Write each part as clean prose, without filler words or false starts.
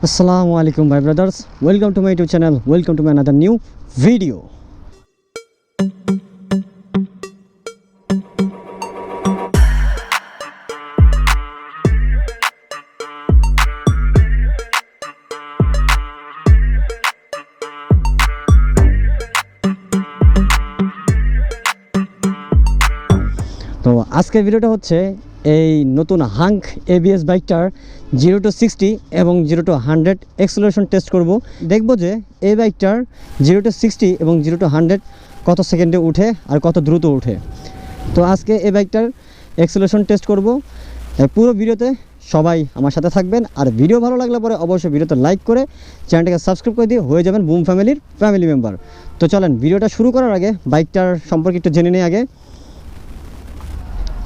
Assalamu alaikum my brothers, welcome to my YouTube channel, welcome to my another new video. তো আজকের ভিডিওটা হচ্ছে এই নতুন হাঙ্ক এবিএস বাইকটার 0 to 60 এবং 0 to 100 অ্যাক্সেলারেশন টেস্ট করব। দেখব যে এই বাইকটার 0 to 60 এবং 0 to 100 কত সেকেন্ডে উঠে আর কত দ্রুত উঠে। তো আজকে এই বাইকটার অ্যাক্সেলারেশন টেস্ট করব। পুরো ভিডিওতে সবাই আমার সাথে থাকবেন, আর ভিডিও ভালো লাগলে পরে অবশ্যই ভিডিওতে লাইক করে চ্যানেলটাকে সাবস্ক্রাইব করে দিয়ে হয়ে যাবেন বুম ফ্যামিলির ফ্যামিলি মেম্বার। তো চলেন ভিডিওটা শুরু করার আগে বাইকটার সম্পর্কে একটু জেনে নিই আগে।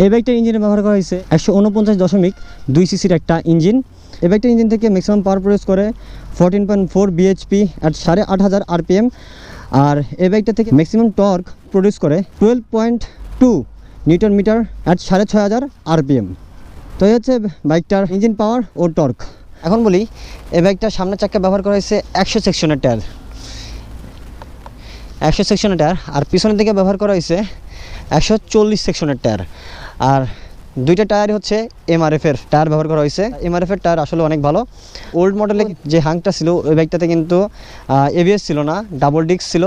এই বাইকটার ইঞ্জিনে ব্যবহার করা হয়েছে 149.2 সিসির একটা ইঞ্জিন। এই বাইকটার ইঞ্জিন থেকে ম্যাক্সিমাম পাওয়ার প্রডিউস করে 14.4 বিএইচপি অ্যাট 8500 আরপিএম, আর এই বাইকটা থেকে ম্যাক্সিমাম টর্ক প্রডিউস করে 12.2 নিউটন মিটার অ্যাট 6500 আরপিএম। তো এই হচ্ছে বাইকটার ইঞ্জিন পাওয়ার ও টর্ক। এখন বলি এই বাইকটার সামনের চাকা ব্যবহার করা হয়েছে 100 সেকশনের টায়ার, 100 সেকশনের টায়ার, আর পিছনের দিকে ব্যবহার করা হয়েছে 140 সেকশনের টায়ার। আর দুইটা টায়ারই হচ্ছে এমআরএফের টায়ার ব্যবহার করা হয়েছে। এমআরএফের টায়ার আসলে অনেক ভালো। ওল্ড মডেলে যে হাঙ্কটা ছিল ওই বাইকটাতে কিন্তু এবিএস ছিল না, ডাবল ডিস্ক ছিল,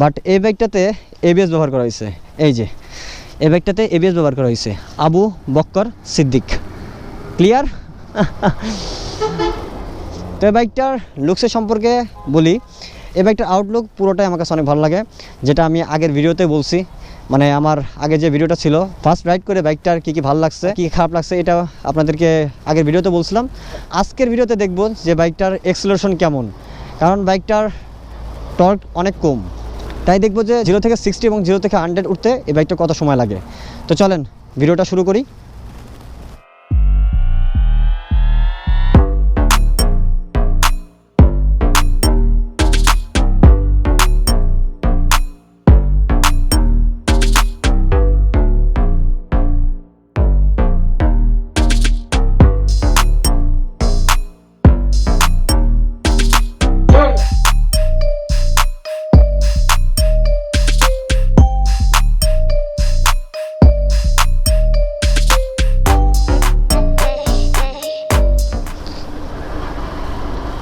বাট এই বাইকটাতে এবিএস ব্যবহার করা হয়েছে। এই যে এই বাইকটাতে এবিএস ব্যবহার করা হয়েছে। আবু বক্কর সিদ্দিক, ক্লিয়ার? তো এই বাইকটার লুকসের সম্পর্কে বলি। এই বাইকটার আউটলুক পুরোটাই আমার কাছে অনেক ভালো লাগে, যেটা আমি আগের ভিডিওতে বলছি। মানে আমার আগে যে ভিডিওটা ছিল ফার্স্ট রাইড করে বাইকটার কী ভালো লাগছে কী খারাপ লাগছে এটা আপনাদেরকে আগের ভিডিওতে বলছিলাম। আজকের ভিডিওতে দেখব যে বাইকটার অ্যাক্সেলারেশন কেমন, কারণ বাইকটার টর্ক অনেক কম। তাই দেখব যে 0 থেকে 60 এবং 0 থেকে 100 উঠতে এই বাইকটা কত সময় লাগে। তো চলেন ভিডিওটা শুরু করি।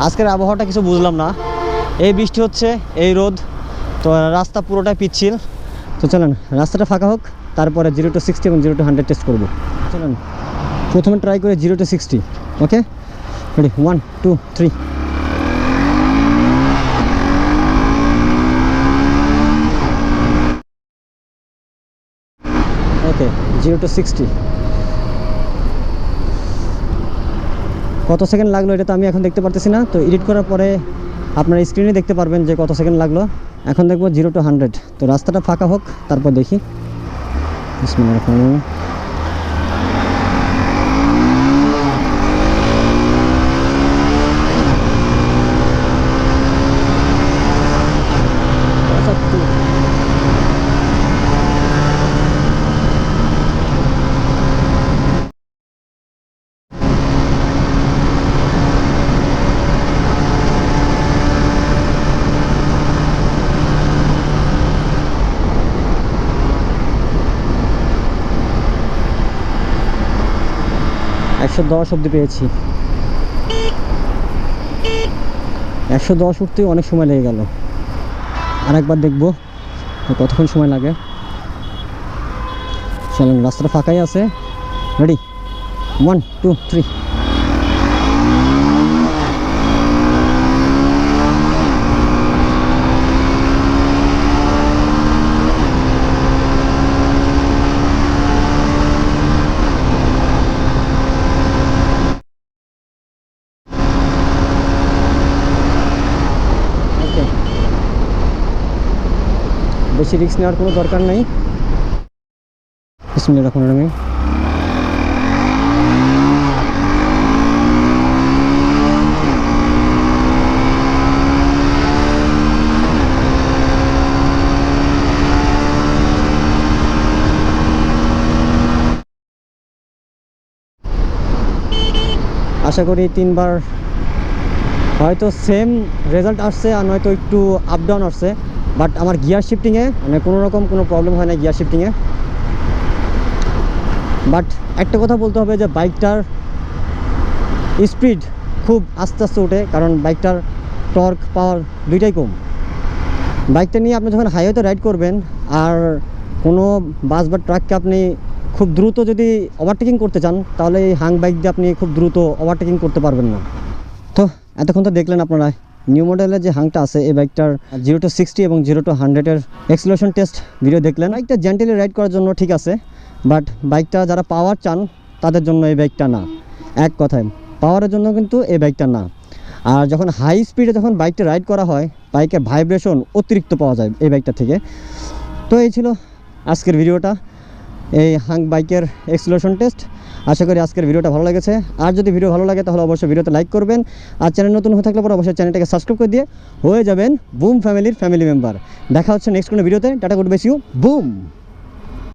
আজকের আবহাওয়াটা কিছু বুঝলাম না, এই বৃষ্টি হচ্ছে, এই রোদ, তো রাস্তা পুরোটাই পিচ্ছিল। তো চলেন রাস্তাটা ফাঁকা হোক, তারপরে 0 to 60 এবং 0 to 100 টেস্ট করবো। চলেন প্রথমে ট্রাই করে 0 to 60। Okay, ready, 1 2 3। Okay, 0 to 60 কত সেকেন্ড লাগলো এটা তো আমি এখন দেখতে পারতেছি না। তো এডিট করার পরে আপনার স্ক্রিনে দেখতে পারবেন যে কত সেকেন্ড লাগলো। এখন দেখবো 0 to 100। তো রাস্তাটা ফাঁকা হোক, তারপর দেখি। একশো 10 অবধি পেয়েছি। 110 উঠতেই অনেক সময় লেগে গেল। আর একবার দেখবো কতক্ষণ সময় লাগে। চলেন রাস্তাটা ফাঁকাই আছে, রেডি, 1 2 3। বেশি রিস্ক নেওয়ার কোনো দরকার নেই। বিসমিল্লাহির রহমানির রহিম। আশা করি 3 বার হয়তো সেম রেজাল্ট আসছে আর নয়তো একটু আপ ডাউন আসছে, বাট আমার গিয়ার শিফটিংয়ে মানে কোনো রকম কোনো প্রবলেম হয় না গিয়ার শিফটিংয়ে। বাট একটা কথা বলতে হবে যে বাইকটার স্পিড খুব আস্তে আস্তে ওঠে, কারণ বাইকটার টর্ক পাওয়ার দুইটাই কম। বাইকটা নিয়ে আপনি যখন হাইওয়েতে রাইড করবেন আর কোনো বাস বা ট্রাককে আপনি খুব দ্রুত যদি ওভারটেকিং করতে চান, তাহলে এই হাং বাইক দিয়ে আপনি খুব দ্রুত ওভারটেকিং করতে পারবেন না। তো এতক্ষণ তো দেখলেন আপনারা নিউ মডেলের যে হাংটা আছে এই বাইকটার 0 to 60 এবং 0 to 100-এর এক্সিলারেশন টেস্ট ভিডিও দেখলেন। বাইকটা জেন্টেলি রাইড করার জন্য ঠিক আছে, বাট বাইকটা যারা পাওয়ার চান তাদের জন্য এই বাইকটা না। এক কথায় পাওয়ারের জন্য কিন্তু এই বাইকটা না। আর যখন হাই স্পিডে যখন বাইকটা রাইড করা হয়, বাইকের ভাইব্রেশন অতিরিক্ত পাওয়া যায় এই বাইকটা থেকে। তো এই ছিল আজকের ভিডিওটা, এই হাং বাইকের এক্সিলারেশন টেস্ট। আশা করি আজকের ভিডিওটা ভালো লেগেছে। আর যদি ভিডিও ভালো লাগে তাহলে অবশ্যই ভিডিওতে লাইক করবেন, আর চ্যানেল নতুন হয়ে থাকলে পরে অবশ্যই চ্যানেলটাকে সাবস্ক্রাইব করে দিয়ে হয়ে যাবেন বুম ফ্যামিলির ফ্যামিলি মেম্বার। দেখা হচ্ছে নেক্সট কোনো ভিডিওতে। Tata, good bye, see you, broom.